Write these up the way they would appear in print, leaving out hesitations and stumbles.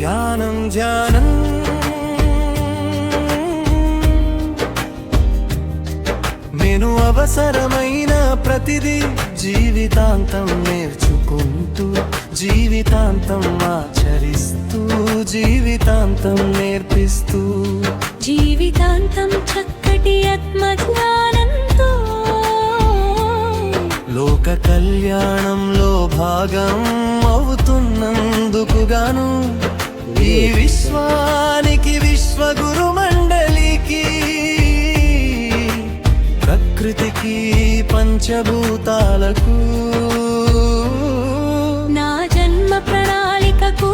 ధ్యానం ధ్యానం నేను అవసరమైన ప్రతిదీ జీవితాంతం నేర్చుకుంటూ జీవితాంతం ఆచరిస్తూ జీవితాంతం నేర్పిస్తూ జీవితాంతం చక్కటి ఆత్మజ్ఞానంతో లోక కళ్యాణంలో భాగం అవుతున్నందుకు గాను ఈ విశ్వానికి విశ్వగురు మండలికి ప్రకృతికి పంచభూతాలకు నా జన్మ ప్రణాళికకు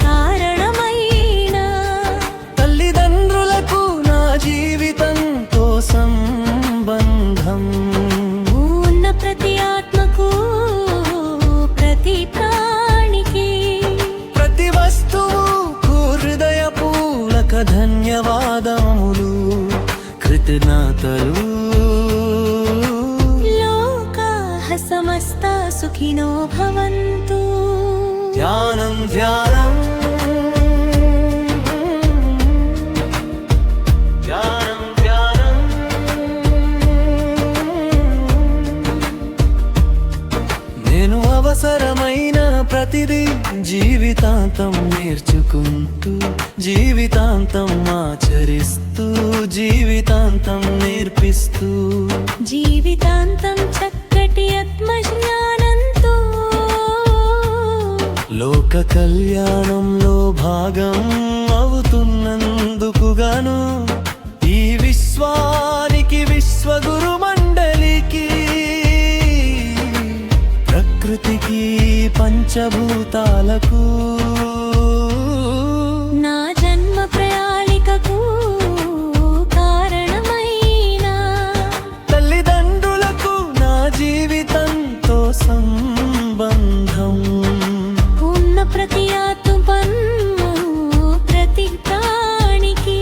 కారణమైన తల్లిదండ్రులకు నా జీవితంతో సంబంధం ఉన్న ప్రతి ఆత్మకు ప్రతి ప్రాణికి ప్రతి వస్తువుకు హృదయపూర్వక ధన్యవాదములు కృతజ్ఞతలు లోకాః సమస్తా సుఖినో భవంతు. ధ్యానం ధ్యానం ధ్యానం ధ్యానం నేను అవసరమైన ప్రతిదీ జీవితాంతం నేర్చుకుంటూ జీవితాంతం ఆచరిస్తూ జీవితాంతం నేర్పిస్తూ జీవితాంతం చక్కటి ఆత్మజ్ఞానంతో లోక కళ్యాణంలో భాగం అవుతున్నందుకు గాను ఈ విశ్వానికి విశ్వగురు మండలికి ప్రకృతికి పంచభూతాలకు నా జన్మ ప్రణాళికకు కారణమైన తల్లిదండ్రులకు నా జీవితంతో సంబంధం ఉన్న ప్రతి ఆత్మను ప్రతి ప్రాణికి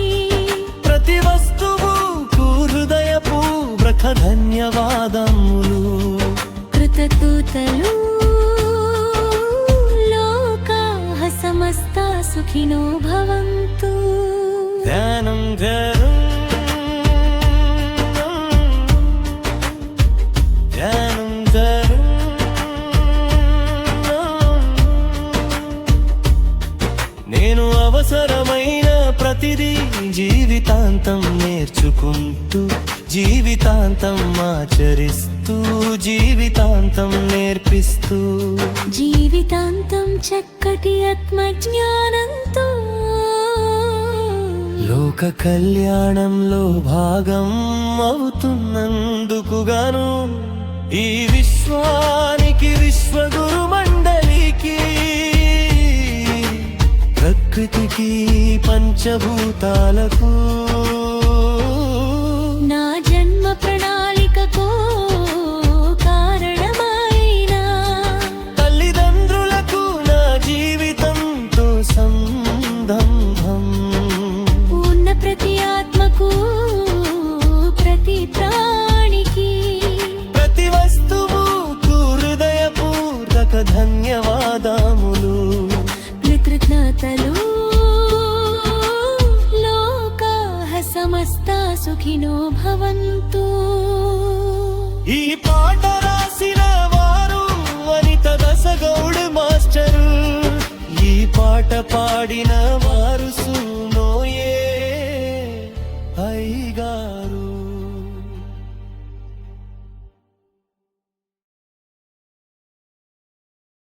ప్రతి వస్తువుకు హృదయపూర్వక ధన్యవాదములు కృతజ్ఞతలు లోకాః సమస్తా సుఖినో భవంతు. ధ్యానం ధ్యానం ధ్యానం ధ్యానం నేను అవసరమైన ప్రతిదీ జీవితాంతం నేర్చుకుంటూ జీవితాంతం ఆచరిస్తూ జీవితాంతం నేర్పిస్తూ జీవితాంతం చక్కటి ఆత్మజ్ఞానంతో లోక కళ్యాణంలో భాగం అవుతున్నందుకు గాను ఈ విశ్వానికి విశ్వగురు మండలికి ప్రకృతికి పంచభూతాలకు నా జన్మ ప్రణాళికకు కారణమైన తల్లిదండ్రులకు నా జీవితంతో సంబంధం ఉన్న ప్రతి ఆత్మకు ప్రతి ప్రాణికి ప్రతి వస్తువుకు హృదయపూర్వక ధన్యవాదములు కృతజ్ఞతలు లోకాః సమస్తా సుఖినో భవంతు. ఈ పాట రాసిన వారు వనిత దశగౌడ్ మాస్టరు ఈ పాట పాడిన వారు